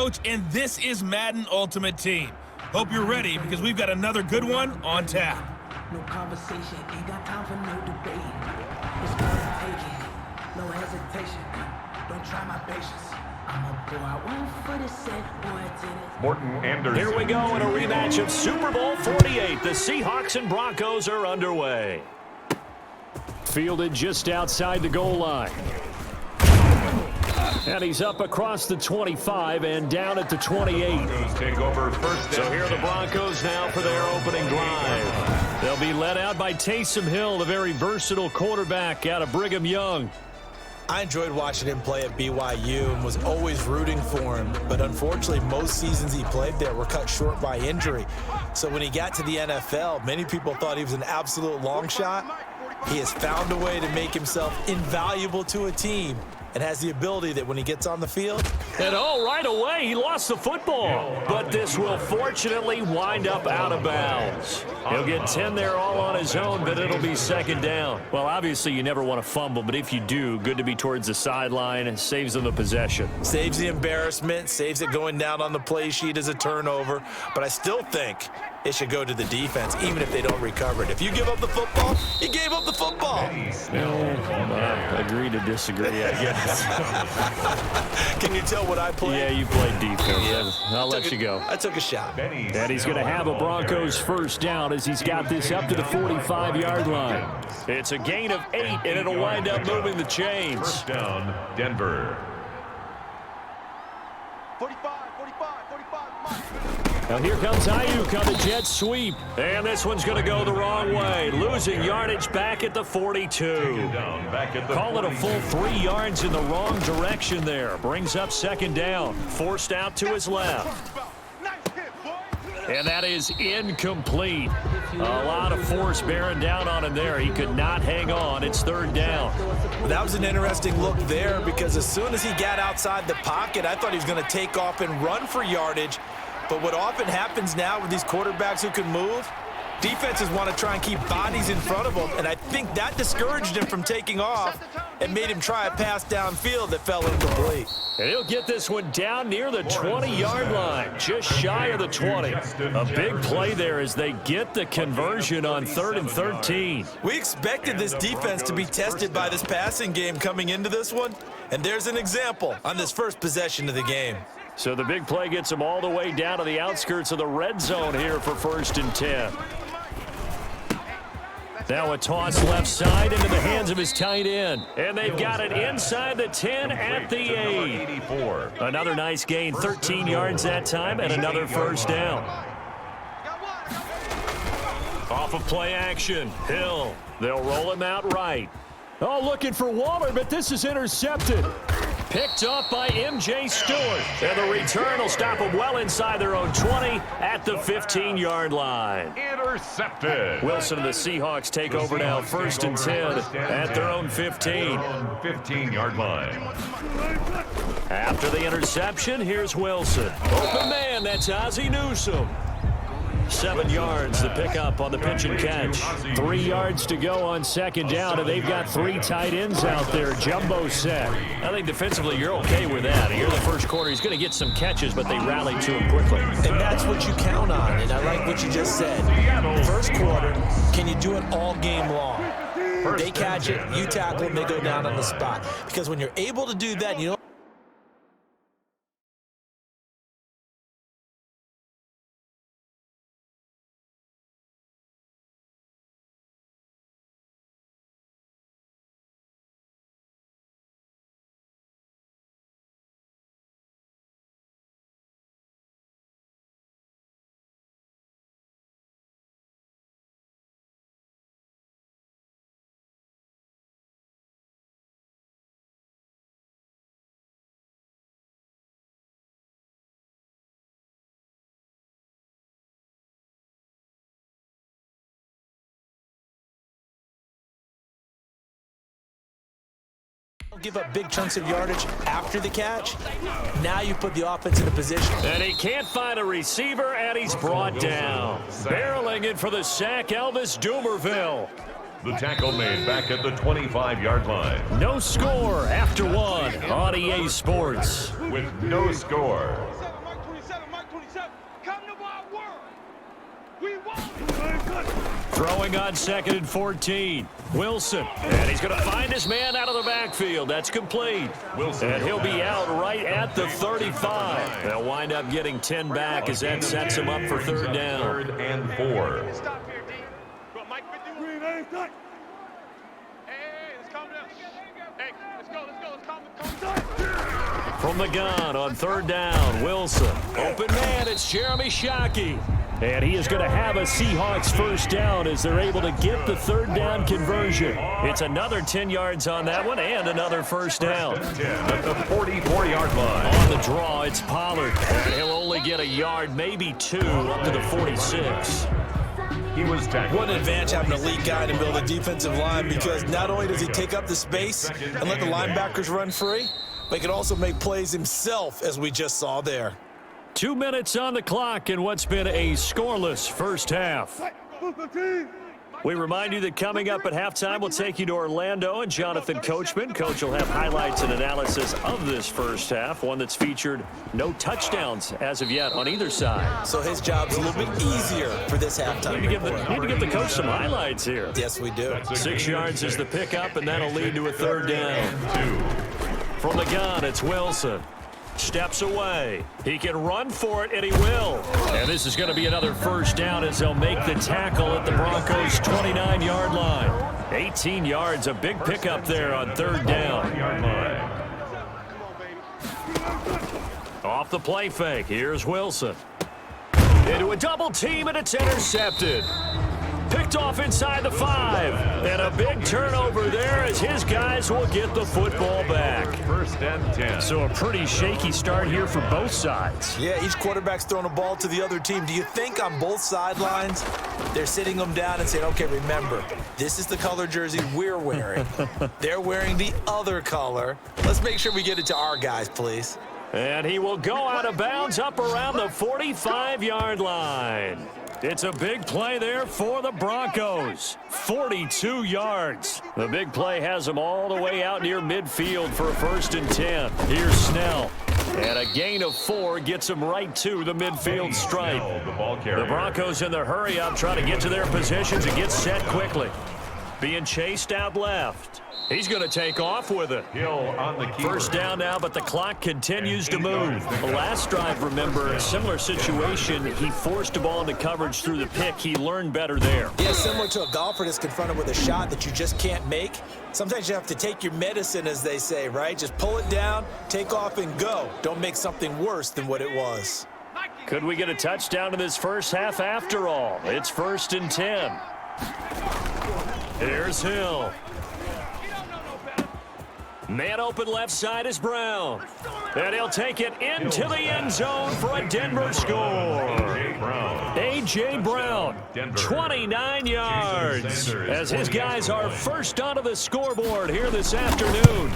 Coach, and this is Madden Ultimate Team. Hope you're ready because we've got another good one on tap. No conversation, ain't got time for no debate. It's gonna take it, no hesitation. Don't try my patience. I'm a boy, I won't for the set, boy, to Morton Anderson. Here we go in a rematch of Super Bowl 48. The Seahawks and Broncos are underway. Fielded just outside the goal line. And he's up across the 25 and down at the 28. Take over first. So here are the Broncos now for their opening drive. They'll be led out by Taysom Hill, the very versatile quarterback out of Brigham Young. I enjoyed watching him play at BYU and was always rooting for him. But unfortunately, most seasons he played there were cut short by injury. So when he got to the NFL, many people thought he was an absolute long shot. He has found a way to make himself invaluable to a team and has the ability that when he gets on the field. And right away, he lost the football. But this will fortunately wind up out of bounds. He'll get 10 there all on his own, but it'll be second down. Well, obviously, you never want to fumble, but if you do, good to be towards the sideline and saves them the possession. Saves the embarrassment, saves it going down on the play sheet as a turnover. But I still think it should go to the defense, even if they don't recover it. If you give up the football, you gave up the football. Agree to disagree, I guess. Can you tell what I played? Yeah, you played defense. Yeah. I'll let you go. I took a shot. And he's going to have a Broncos first down as he's got this up to the 45-yard line. It's a gain of 8, and it'll wind up moving the chains. First down, Denver. 45. Now here comes Ayuk on the jet sweep. And this one's going to go the wrong way. Losing yardage back at the 42. Call it a full 3 yards in the wrong direction there. Brings up second down. Forced out to his left. And that is incomplete. A lot of force bearing down on him there. He could not hang on. It's third down. Well, that was an interesting look there because as soon as he got outside the pocket, I thought he was going to take off and run for yardage. But what often happens now with these quarterbacks who can move, defenses want to try and keep bodies in front of them, and I think that discouraged him from taking off and made him try a pass downfield that fell incomplete. And he'll get this one down near the 20-yard line, just shy of the 20. A big play there as they get the conversion on 3rd and 13. We expected this defense to be tested by this passing game coming into this one, and there's an example on this first possession of the game. So the big play gets him all the way down to the outskirts of the red zone here for 1st and 10. Now a toss left side into the hands of his tight end. And they've got it inside the 10 at the 8. Another nice gain, 13 yards that time, and another first down. Off of play action, Hill. They'll roll him out right. Oh, looking for Waller, but this is intercepted. Picked off by M.J. Stewart. And the return will stop them well inside their own 20 at the 15-yard line. Intercepted. Wilson and the Seahawks take over now, 1st and 10 at their own 15. 15-yard line. After the interception, here's Wilson. Open man, that's Ozzie Newsome. 7 yards the pickup on the pitch and catch. 3 yards to go on second down, and they've got 3 tight ends out there. Jumbo set. I think defensively you're okay with that. Here in the first quarter, he's going to get some catches, but they rallied to him quickly. And that's what you count on, and I like what you just said. First quarter, can you do it all game long? They catch it, you tackle them, they go down on the spot. Because when you're able to do that, you know, give up big chunks of yardage after the catch. Now you put the offense in a position. And he can't find a receiver, and he's brought down. Barreling in for the sack, Elvis Dumerville. The tackle made back at the 25-yard line. No score after one on EA Sports. With no score, Throwing on 2nd and 14. Wilson. And he's going to find his man out of the backfield. That's complete. And he'll be out right at the 35. They'll wind up getting 10 back as that sets him up for 3rd down. 3rd and 4. Stop here, D. Hey, let's calm down. Hey, let's go. Let's calm down. From the gun on 3rd down, Wilson. Open man, it's Jeremy Shockey. And he is going to have a Seahawks 1st down as they're able to get the 3rd down conversion. It's another 10 yards on that one and another 1st down. 10 at the 44-yard line. On the draw, it's Pollard. And he'll only get a yard, maybe 2, up to the 46. He was tackled. What an advantage having an elite guy to build a defensive line, because not only does he take up the space and let the linebackers run free, but he can also make plays himself, as we just saw there. 2 minutes on the clock in what's been a scoreless 1st half. We remind you that coming up at halftime, we'll take you to Orlando and Jonathan Coachman. Coach will have highlights and analysis of this 1st half, one that's featured no touchdowns as of yet on either side. So his job's a little bit easier for this halftime. Need to give the coach some highlights here. Yes, we do. 6 yards is the pickup, and that'll lead to a 3rd down. From the gun, it's Wilson. Steps away. He can run for it, and he will. And this is going to be another 1st down as they'll make the tackle at the Broncos' 29-yard line. 18 yards, a big pickup there on 3rd down. Off the play fake, here's Wilson. Into a double team, and it's intercepted. Picked off inside the 5. And a big turnover there as his guys will get the football back. 1st and 10. So a pretty shaky start here for both sides. Yeah, each quarterback's throwing a ball to the other team. Do you think on both sidelines they're sitting them down and saying, okay, remember, this is the color jersey we're wearing. They're wearing the other color. Let's make sure we get it to our guys, please. And he will go out of bounds up around the 45-yard line. It's a big play there for the Broncos. 42 yards. The big play has them all the way out near midfield for a 1st and 10. Here's Snell. And a gain of 4 gets them right to the midfield stripe. The Broncos in the hurry up trying to get to their positions and get set quickly. Being chased out left. He's going to take off with it. Hill on the keeper. 1st down now, but the clock continues to move. The last drive, remember, a similar situation. He forced a ball into coverage through the pick. He learned better there. Yeah, similar to a golfer that's confronted with a shot that you just can't make. Sometimes you have to take your medicine, as they say, right? Just pull it down, take off, and go. Don't make something worse than what it was. Could we get a touchdown in this 1st half after all? It's 1st and 10. Here's Hill. Man open left side is Brown. And he'll take it into the end zone for a Denver score. A.J. Brown, 29 yards, as his guys are first onto the scoreboard here this afternoon.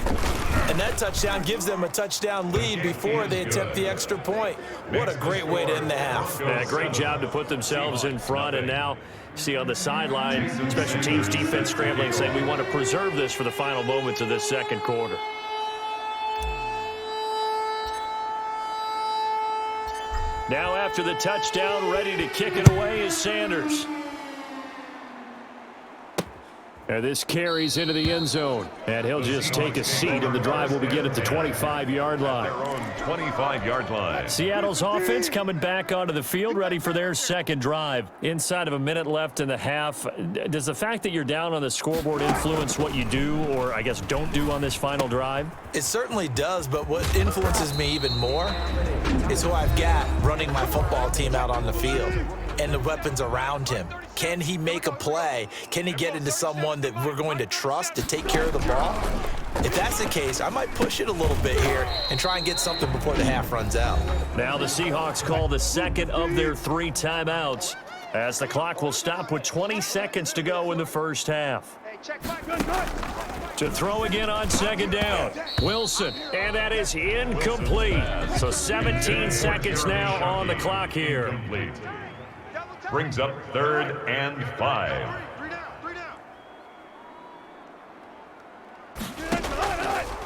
And that touchdown gives them a touchdown lead before they attempt the extra point. What a great way to end the half. Yeah, great job to put themselves in front, and now see on the sideline, special teams defense scrambling, saying we want to preserve this for the final moments of this 2nd quarter. Now after the touchdown, ready to kick it away is Sanders. And this carries into the end zone. And he'll just take a seat, and the drive will begin at the 25-yard line. Their own 25-yard line. Seattle's offense coming back onto the field, ready for their 2nd drive. Inside of a minute left in the half, does the fact that you're down on the scoreboard influence what you do, or I guess don't do on this final drive? It certainly does, but what influences me even more is who I've got running my football team out on the field and the weapons around him. Can he make a play? Can he get into someone that we're going to trust to take care of the ball? If that's the case, I might push it a little bit here and try and get something before the half runs out. Now the Seahawks call the 2nd of their 3 timeouts as the clock will stop with 20 seconds to go in the 1st half. To throw again on 2nd down, Wilson, and that is incomplete. So 17 seconds now on the clock here. Complete. Brings up 3rd and 5.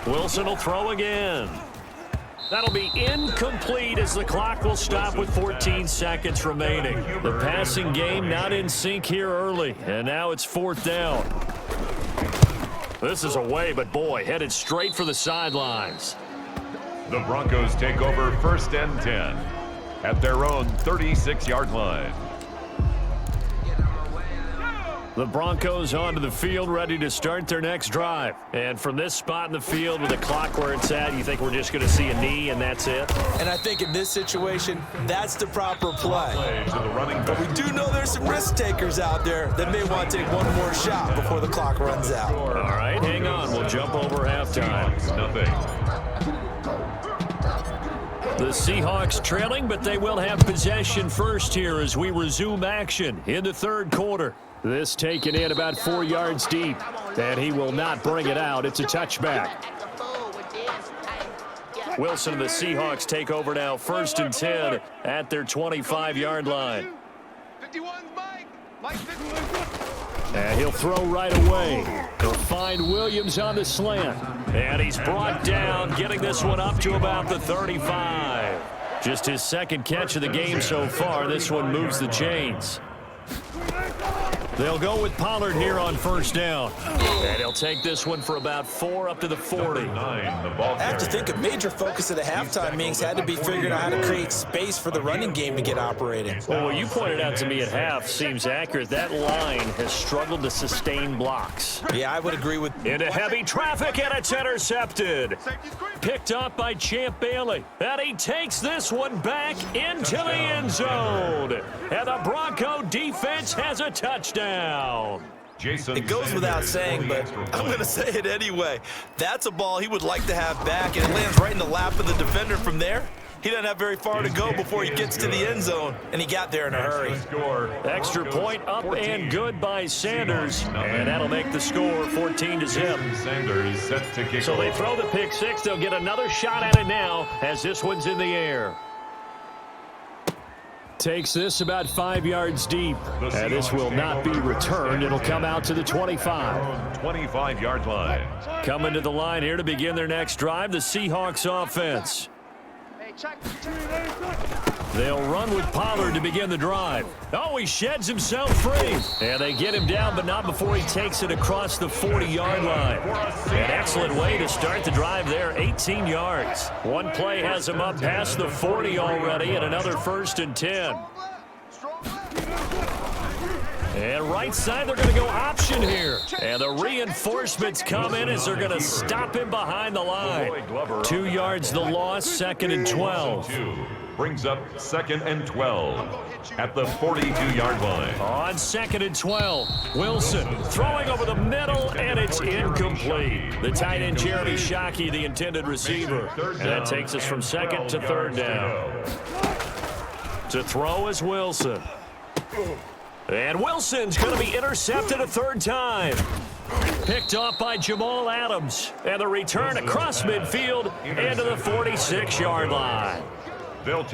Wilson will throw again. That'll be incomplete as the clock will stop with 14 seconds remaining. The passing game not in sync here early, and now it's 4th down. This is away, but boy, headed straight for the sidelines. The Broncos take over 1st and 10 at their own 36-yard line. The Broncos onto the field, ready to start their next drive. And from this spot in the field with the clock where it's at, you think we're just going to see a knee and that's it? And I think in this situation, that's the proper play. To the running But we do know there's some risk takers out there that may want to take one more shot before the clock runs out. All right, hang on. We'll jump over halftime. Nothing. The Seahawks trailing, but they will have possession first here as we resume action in the 3rd quarter. This taken in about 4 yards deep, and he will not bring it out. It's a touchback. Wilson and the Seahawks take over now, 1st and 10 at their 25-yard line. 51's Mike. Mike 51. And he'll throw right away. He'll find Williams on the slant. And he's brought down, getting this one up to about the 35. Just his 2nd catch of the game so far. This one moves the chains. They'll go with Pollard here on 1st down. And he'll take this one for about 4 up to the 40. I have to think a major focus of the halftime meetings had to be figuring out how to create space for the running game to get operating. Well, what you pointed out to me at half seems accurate. That line has struggled to sustain blocks. Yeah, I would agree with... Into heavy traffic, and it's intercepted. Picked up by Champ Bailey. And he takes this one back into the end zone. And the Bronco defense has a touchdown. It goes without saying, but I'm going to say it anyway. That's a ball he would like to have back, and it lands right in the lap of the defender from there. He doesn't have very far to go before he gets to the end zone, and he got there in a hurry. Extra point up and good by Sanders, and that'll make the score 14-0. Sanders set to kick. So they throw the pick six. They'll get another shot at it now as this one's in the air. Takes this about 5 yards deep, and this will not be returned. It'll come out to the 25. 25-yard line. Coming to the line here to begin their next drive, the Seahawks offense. They'll run with Pollard to begin the drive. Oh, he sheds himself free. And they get him down, but not before he takes it across the 40-yard line. An excellent way to start the drive there, 18 yards. One play has him up past the 40 already, and another 1st and 10. And right side, they're going to go option here. And the reinforcements come in as they're going to stop him behind the line. 2 yards the loss, 2nd and 12. Brings up 2nd and 12 at the 42-yard line. On 2nd and 12, Wilson throwing over the middle, and it's incomplete. The tight end, Jeremy Shockey, the intended receiver. And that takes us from 2nd to 3rd down. To throw is Wilson. And Wilson's going to be intercepted a 3rd time. Picked off by Jamal Adams. And the return across midfield into the 46-yard line.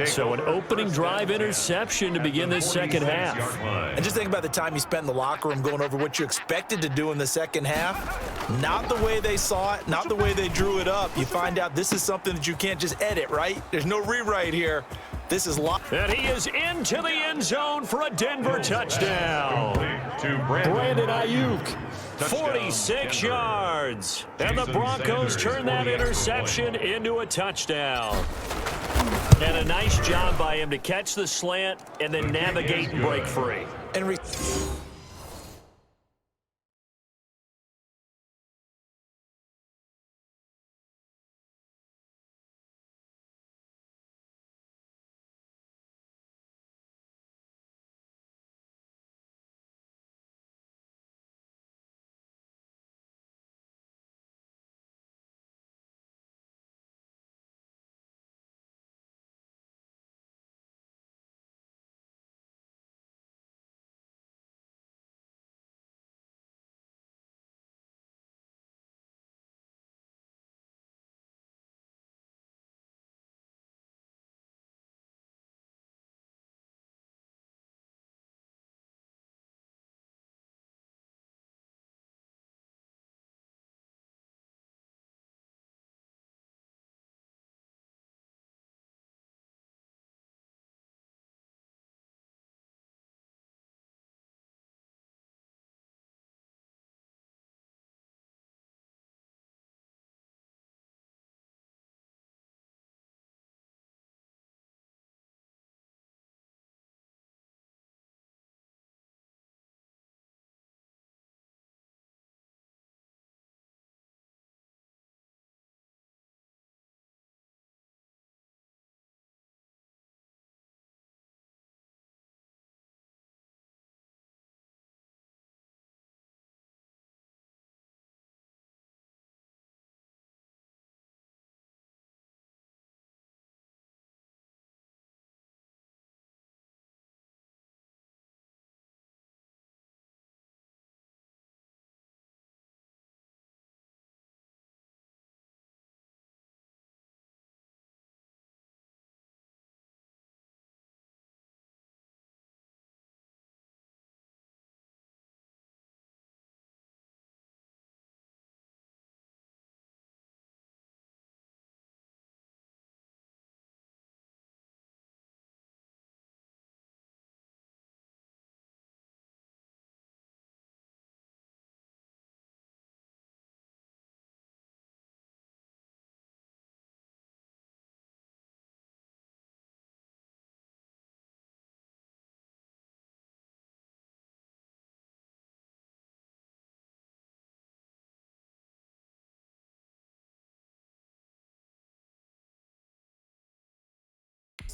So an opening drive interception to begin this 2nd half. And just think about the time you spent in the locker room going over what you expected to do in the 2nd half. Not the way they saw it, not the way they drew it up. You find out this is something that you can't just edit, right? There's no rewrite here. This is locked. And he is into the end zone for a Denver touchdown. Brandon Ayuk, 46 yards. And the Broncos turn that interception into a touchdown. And a nice job by him to catch the slant and then navigate and break free. And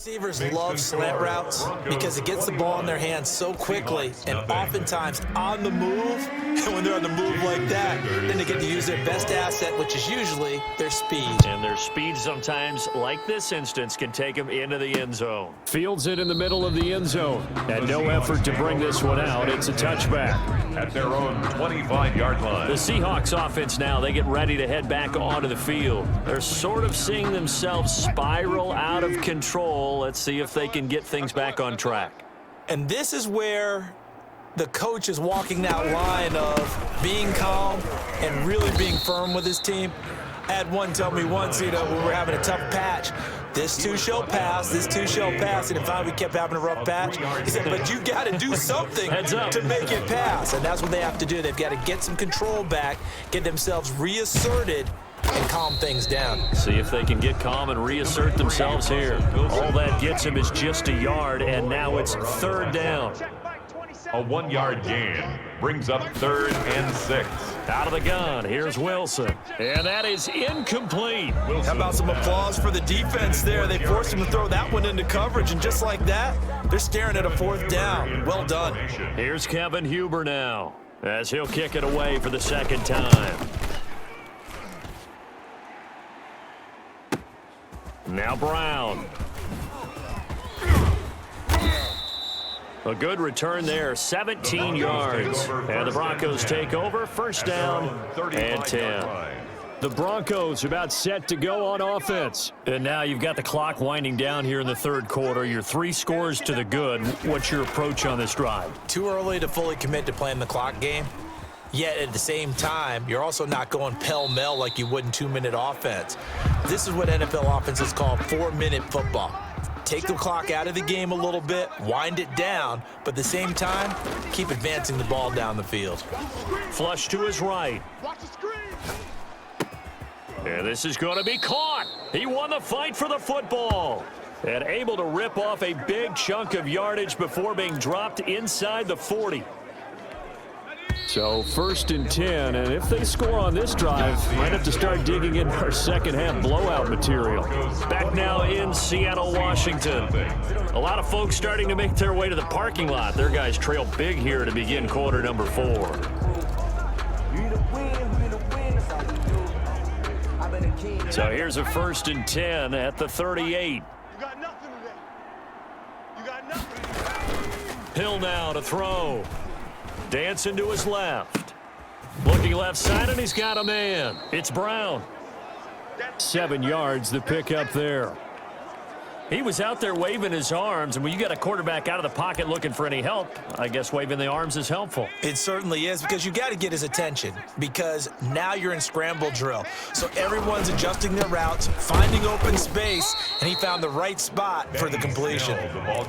Receivers love slant routes because it gets the ball in their hands so quickly and oftentimes on the move. And when they're on the move like that, then they get to use their best asset, which is usually their speed. And their speed sometimes, like this instance, can take them into the end zone. Fields it in the middle of the end zone. And no effort to bring this one out. It's a touchback. At their own 25-yard line. The Seahawks offense now, they get ready to head back onto the field. They're sort of seeing themselves spiral out of control. Let's see if they can get things back on track. And this is where the coach is walking that line of being calm and really being firm with his team. I had one tell me once, when we were having a tough patch, this too shall pass, this too shall pass. And finally we kept having a rough patch. He said, but you got to do something to make it pass. And that's what they have to do. They've got to get some control back, get themselves reasserted, and calm things down. See if they can get calm and reassert themselves here. All that gets him is just a yard, and now it's third down. A 1-yard gain brings up 3rd and 6. Out of the gun, here's Wilson. And that is incomplete. How about some applause for the defense there? They forced him to throw that one into coverage, and just like that, they're staring at a 4th down. Well done. Here's Kevin Huber now, as he'll kick it away for the second time. Now Brown. A good return there, 17 yards. And the Broncos take over, first down and 10. The Broncos about set to go on offense. And now you've got the clock winding down here in the third quarter. You're 3 scores to the good. What's your approach on this drive? Too early to fully commit to playing the clock game. Yet at the same time, you're also not going pell-mell like you would in 2-minute offense. This is what NFL offenses call 4-minute football. Take the clock out of the game a little bit, wind it down, but at the same time, keep advancing the ball down the field. Flush to his right. And this is going to be caught. He won the fight for the football. And able to rip off a big chunk of yardage before being dropped inside the 40. So 1st and 10, and if they score on this drive, might have to start digging in our second half blowout material. Back now in Seattle, Washington. A lot of folks starting to make their way to the parking lot. Their guys trail big here to begin quarter number 4. So here's a 1st and 10 at the 38. You got nothing today. You got nothing. Hill now to throw. Dancing to his left. Looking left side, and he's got a man. It's Brown. 7 yards, the pickup there. He was out there waving his arms, and when you got a quarterback out of the pocket looking for any help, I guess waving the arms is helpful. It certainly is, because you got to get his attention, because now you're in scramble drill. So everyone's adjusting their routes, finding open space, and he found the right spot for the completion.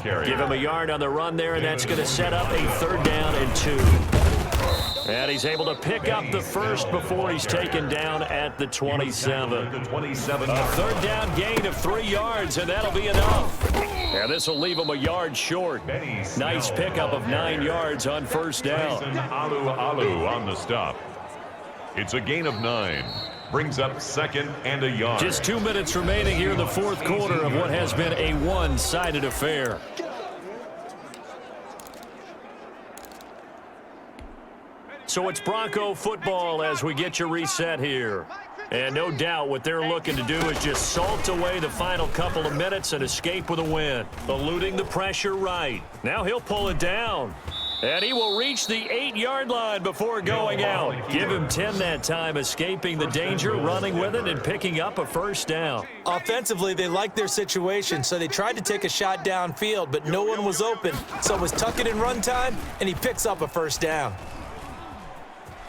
Give him a yard on the run there, and that's going to set up a 3rd down and 2. And he's able to pick up the first before he's taken down at the 27. A 3rd down gain of 3 yards, and that'll be enough. And this will leave him a yard short. Nice pickup of 9 yards on 1st down. Alu on the stop. It's a gain of 9. Brings up 2nd and a yard. Just 2 minutes remaining here in the 4th quarter of what has been a one-sided affair. So it's Bronco football as we get you reset here. And no doubt what they're looking to do is just salt away the final couple of minutes and escape with a win. Eluding the pressure right. Now he'll pull it down. And he will reach the 8-yard line before going out. Give him 10 that time, escaping the danger, running with it, and picking up a 1st down. Offensively, they liked their situation, so they tried to take a shot downfield, but no one was open. So it was tuck it in run time, and he picks up a 1st down.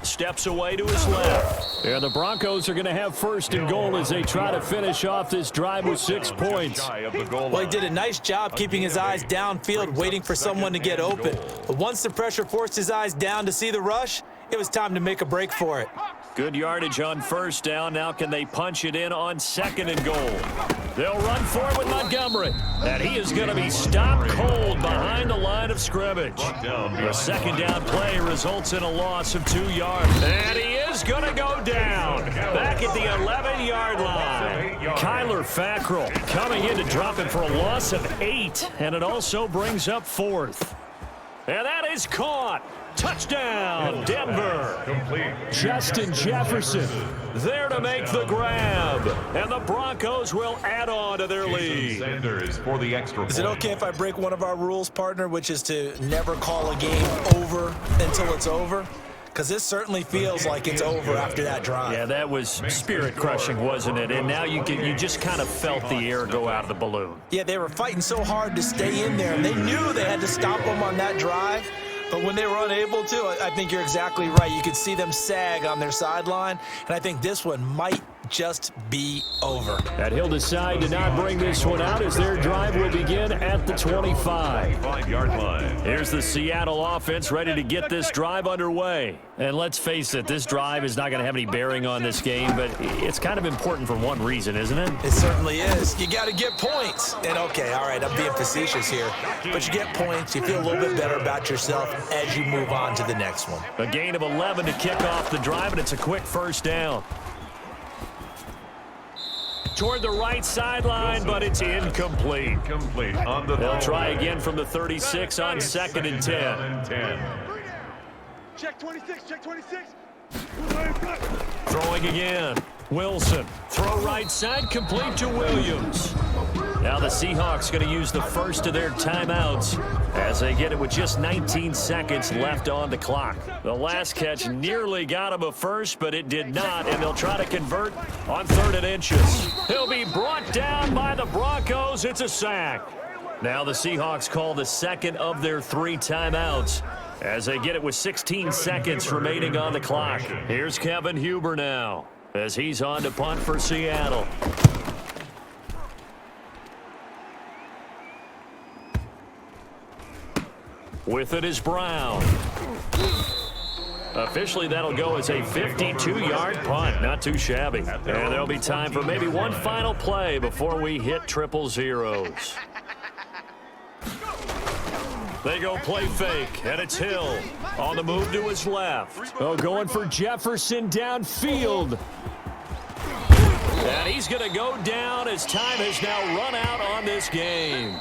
Steps away to his left. And the Broncos are going to have 1st and goal as they try to finish off this drive with 6 points. Well, he did a nice job keeping his eyes downfield, waiting for someone to get open. But once the pressure forced his eyes down to see the rush, it was time to make a break for it. Good yardage on 1st down. Now can they punch it in on 2nd and goal? They'll run for it with Montgomery. And he is going to be stopped cold behind the line of scrimmage. The 2nd down play results in a loss of 2 yards. And he is going to go down. Back at the 11-yard line. Kyler Fackrell coming in to drop it for a loss of 8, and it also brings up 4th. And that is caught. Touchdown, Denver. Complete. Justin Jefferson there to make the grab. And the Broncos will add on to their lead. Sanders for the extra point. Is it okay if I break one of our rules, partner, which is to never call a game over until it's over? Because this certainly feels like it's over after that drive. Yeah, that was spirit-crushing, wasn't it? And now you just kind of felt the air go out of the balloon. Yeah, they were fighting so hard to stay in there, and they knew they had to stop them on that drive. But when they were unable to, I think you're exactly right. You could see them sag on their sideline, and I think this one might just be over. And he'll decide to not bring this one out as their drive will begin at the 25. 5-yard line. Here's the Seattle offense ready to get this drive underway. And let's face it, this drive is not going to have any bearing on this game, but it's kind of important for one reason, isn't it? It certainly is. You got to get points. And okay, all right, I'm being facetious here, but you get points, you feel a little bit better about yourself as you move on to the next one. A gain of 11 to kick off the drive, and it's a quick first down. Toward the right sideline, but it's incomplete. Incomplete on the They'll try again from the 36 on 2nd and 10. Check 26, check 26. Throwing again. Wilson. Throw right side, complete to Williams. Now the Seahawks going to use the first of their timeouts as they get it with just 19 seconds left on the clock. The last catch nearly got him a first, but it did not, and they'll try to convert on 3rd and inches. He'll be brought down by the Broncos. It's a sack. Now the Seahawks call the second of their 3 timeouts as they get it with 16 seconds remaining on the clock. Here's Kevin Huber now as he's on to punt for Seattle. With it is Brown. Officially, that'll go as a 52-yard punt. Not too shabby. And there'll be time for maybe one final play before we hit triple zeros. They go play fake, and it's Hill on the move to his left. Oh, going for Jefferson downfield. And he's going to go down as time has now run out on this game.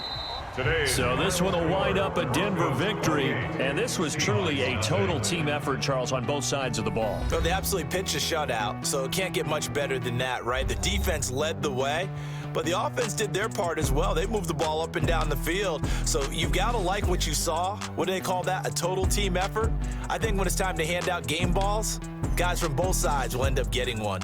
So this one will wind up a Denver victory, and this was truly a total team effort, Charles, on both sides of the ball. So they absolutely pitched a shutout, so it can't get much better than that, right? The defense led the way, but the offense did their part as well. They moved the ball up and down the field, so you've got to like what you saw. What do they call that? A total team effort? I think when it's time to hand out game balls, guys from both sides will end up getting one.